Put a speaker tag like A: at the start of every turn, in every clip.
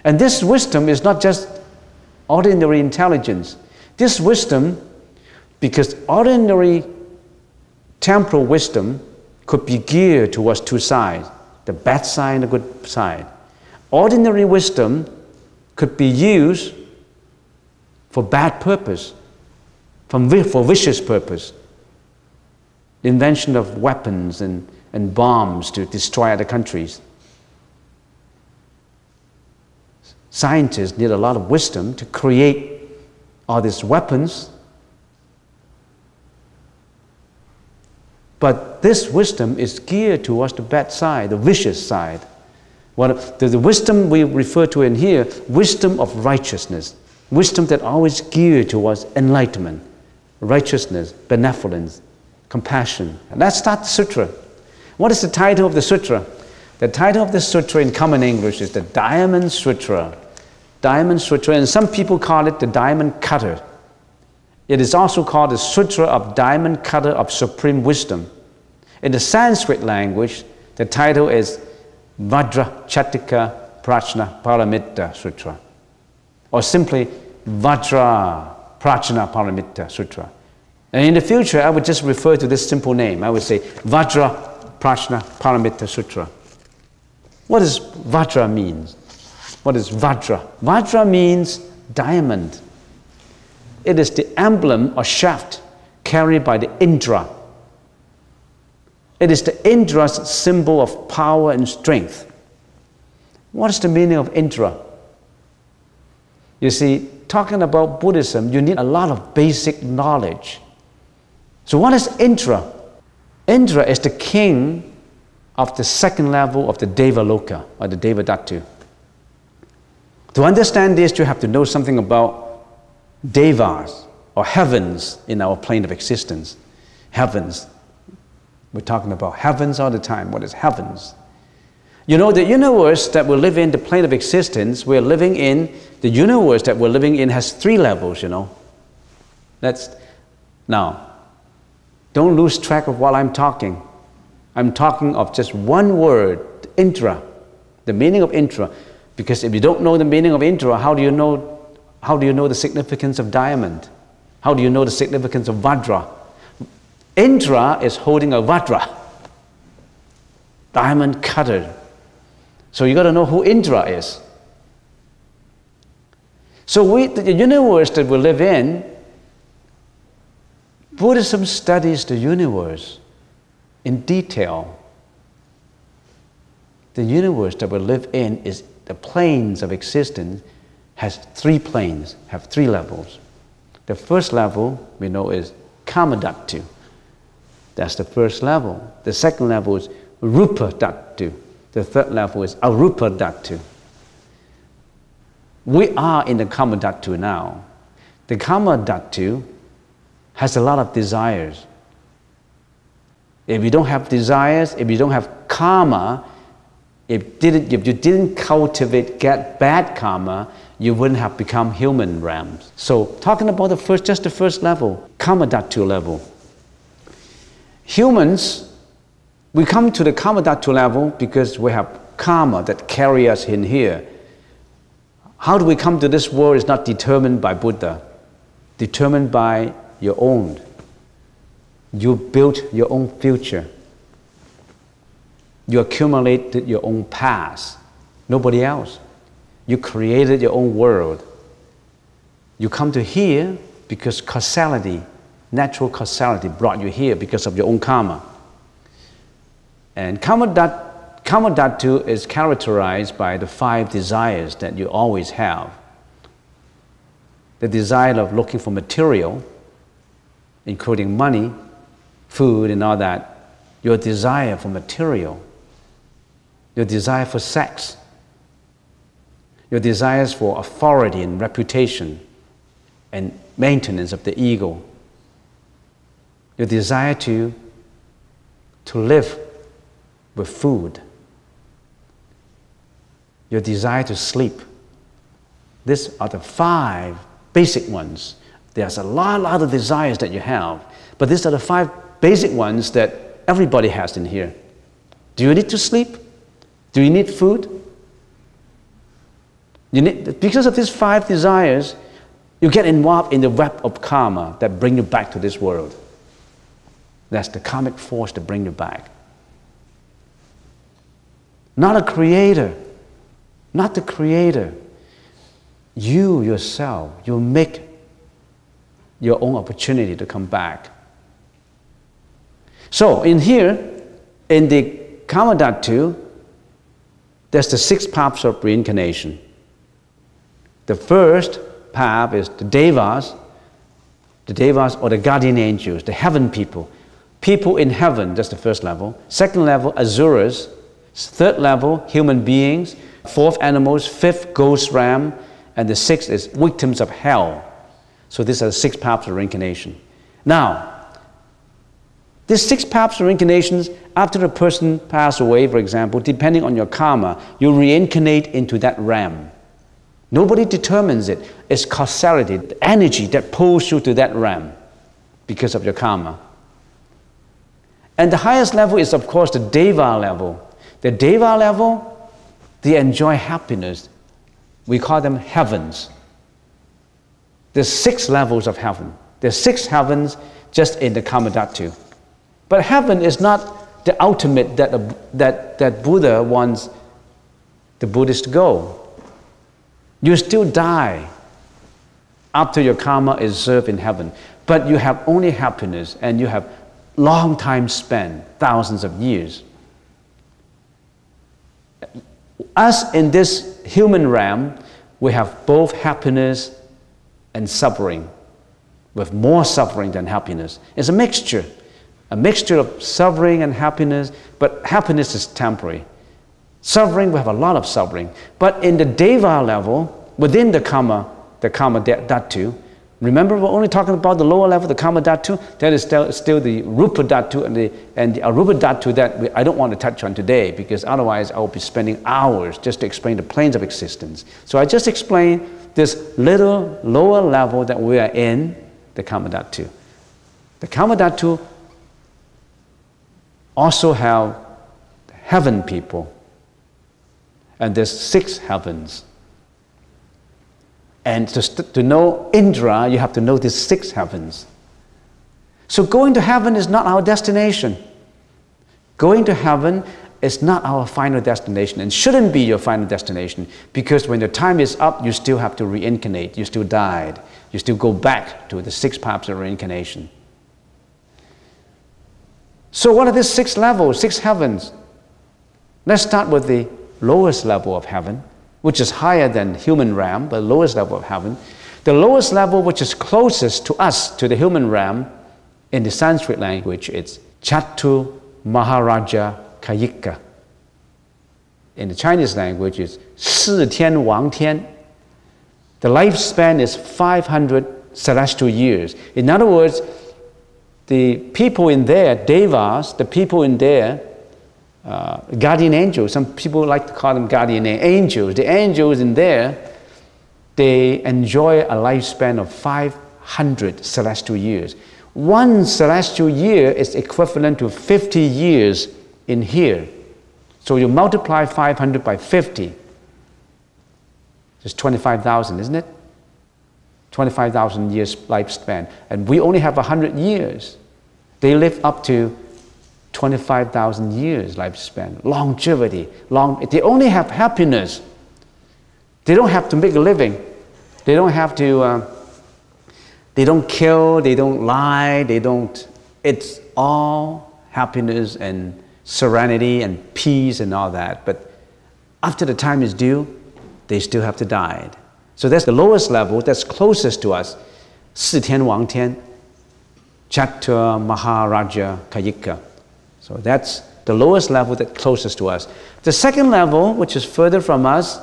A: And this wisdom is not just ordinary intelligence. This wisdom, because ordinary temporal wisdom could be geared towards two sides, the bad side and the good side. Ordinary wisdom could be used for bad purpose, for vicious purpose. The invention of weapons and bombs to destroy other countries. Scientists need a lot of wisdom to create all these weapons. But this wisdom is geared towards the bad side, the vicious side. The wisdom we refer to in here, wisdom of righteousness. Wisdom that always geared towards enlightenment, righteousness, benevolence, compassion. And let's start the sutra. What is the title of the sutra? The title of the sutra in common English is the Diamond Sutra. Diamond Sutra, and some people call it the Diamond Cutter. It is also called the Sutra of Diamond Cutter of Supreme Wisdom. In the Sanskrit language, the title is Vajra Chatika Prajna Paramitta Sutra, or simply Vajra Prajna Paramitta Sutra. And in the future, I would just refer to this simple name. I would say Vajra Prajna Paramitta Sutra. What does Vajra mean? What is Vajra? Vajra means diamond. It is the emblem or shaft carried by the Indra. It is the Indra's symbol of power and strength. What is the meaning of Indra? You see, talking about Buddhism, you need a lot of basic knowledge. So what is Indra? Indra is the king of the second level of the Devaloka, or the Devadhatu. To understand this, you have to know something about devas, or heavens in our plane of existence. Heavens. We're talking about heavens all the time. What is heavens? You know, the universe that we live in, the plane of existence, we're living in, the universe that we're living in has 3 levels, you know. Now, don't lose track of what I'm talking. I'm talking of just one word, Indra, the meaning of Indra. Because if you don't know the meaning of Indra, how do you know the significance of diamond? How do you know the significance of Vajra? Indra is holding a Vajra, diamond cutter. So you got to know who Indra is. So the universe that we live in, Buddhism studies the universe in detail. The universe that we live in is the planes of existence has 3 planes, have 3 levels. The first level we know is Kamadhatu. That's the first level. The second level is Rupa Dhatu. The third level is Arupa Dhatu. We are in the Kamadhatu now. The Kamadhatu has a lot of desires. If you don't have desires, if you don't have karma, if you didn't cultivate bad karma, you wouldn't have become human realms. So talking about just the first level, Kamadhatu level. Humans, we come to the Kamadhatu level because we have karma that carry us in here. How do we come to this world is not determined by Buddha, determined by your own. You built your own future. You accumulated your own past. Nobody else. You created your own world. You come to here because causality, natural causality brought you here because of your own karma. And Kamadhatu is characterized by the 5 desires that you always have. The desire of looking for material, including money, food and all that. Your desire for material. Your desire for sex. Your desires for authority and reputation and maintenance of the ego. Your desire to live with food. Your desire to sleep. These are the 5 basic ones. There's a lot of desires that you have, but these are the 5 basic ones that everybody has in here. Do you need to sleep? Do you need food? Because of these 5 desires, you get involved in the web of karma that bring you back to this world. That's the karmic force that bring you back. Not a creator. Not the creator. You yourself, you make your own opportunity to come back. So in here, in the Karma Dhatu, there's the 6 paths of reincarnation. The first path is the Devas or the guardian angels, the heaven people. People in heaven, that's the first level. Second level, Asuras. Third level, human beings. Fourth, animals. Fifth, ghost ram. And the 6th is victims of hell. So these are the 6 paths of reincarnation. Now, these 6 paths of reincarnations, after a person passes away, for example, depending on your karma, you reincarnate into that ram. Nobody determines it. It's causality, the energy that pulls you to that ram because of your karma. And the highest level is, of course, the Deva level. The Deva level, they enjoy happiness. We call them heavens. There's 6 levels of heaven. There's 6 heavens just in the Karma Dhatu. But heaven is not the ultimate that Buddha wants the Buddhists to go. You still die after your karma is served in heaven. But you have only happiness and you have long time spent, thousands of years. Us in this human realm, we have both happiness and suffering, with more suffering than happiness. It's a mixture of suffering and happiness, but happiness is temporary. Suffering, we have a lot of suffering. But in the Deva level, within the Karma Dhatu, remember we're only talking about the lower level, the Karma Dhatu, that is still the Rupa Dhatu and the Arupa Dhatu that I don't want to touch on today, because otherwise I will be spending hours just to explain the planes of existence. So I just explained this little lower level that we are in, the Karma Dhatu. The Karma Dhatu also have heaven people. And there's 6 heavens. And to know Indra, you have to know these 6 heavens. So going to heaven is not our destination. Going to heaven is not our final destination and shouldn't be your final destination, because when your time is up, you still have to reincarnate. You still died. You still go back to the 6 paths of reincarnation. So what are these 6 levels, 6 heavens? Let's start with the lowest level of heaven, which is higher than human realm, but lowest level of heaven. The lowest level, which is closest to us, to the human realm, in the Sanskrit language, it's Chatu Maharaja Kayika. In the Chinese language, it's Shi Tian Wang Tian. The lifespan is 500 celestial years. In other words, the people in there, Devas, the people in there, guardian angels, some people like to call them guardian angels. The angels in there, they enjoy a lifespan of 500 celestial years. 1 celestial year is equivalent to 50 years in here. So you multiply 500 by 50. It's 25,000, isn't it? 25,000 years lifespan. And we only have 100 years. They live up to 25,000 years lifespan, longevity. They only have happiness. They don't have to make a living. They don't have to, they don't kill, they don't lie, it's all happiness and serenity and peace and all that. But after the time is due, they still have to die. So that's the lowest level, that's closest to us. Shi Tian Wang Tian, Chatur Maharaja Kayika. So that's the lowest level that's closest to us. The second level, which is further from us,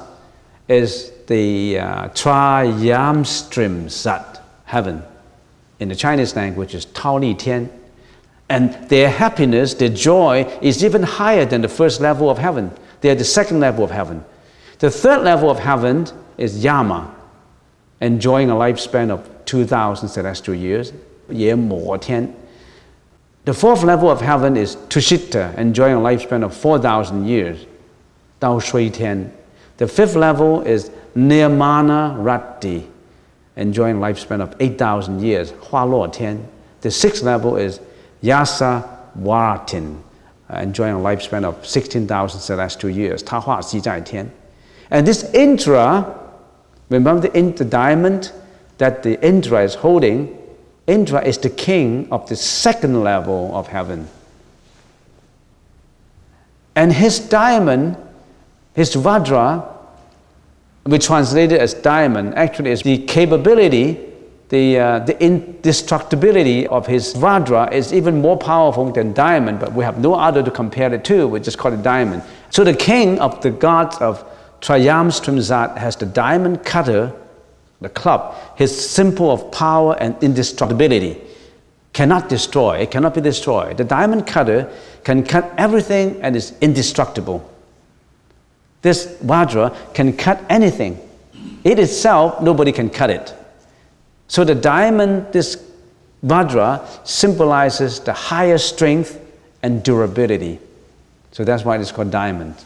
A: is the Trayam Sat, heaven. In the Chinese language, is Tao Li Tian. And their happiness, their joy, is even higher than the first level of heaven. They are the second level of heaven. The third level of heaven is Yama, enjoying a lifespan of 2,000 celestial years, Ye Mo Tian. The fourth level of heaven is Tushita, enjoying a lifespan of 4,000 years, Dao Shui Tian. The fifth level is Nirmana Rati, enjoying a lifespan of 8,000 years. Hua Luo Tian. The sixth level is Yasa Waratin, enjoying a lifespan of 16,000 celestial years. Ta Hua Xi Zai Tian. And this Indra, remember the diamond that the Indra is holding? Indra is the king of the second level of heaven. And his diamond, his Vajra, we translate it as diamond, actually is the capability, the indestructibility of his Vajra is even more powerful than diamond, but we have no other to compare it to, we just call it diamond. So the king of the gods of Trayam has the diamond cutter, the club, his symbol of power and indestructibility. Cannot destroy, it cannot be destroyed. The diamond cutter can cut everything and is indestructible. This Vajra can cut anything. It itself, nobody can cut it. So the diamond, this Vajra, symbolizes the higher strength and durability. So that's why it's called diamond.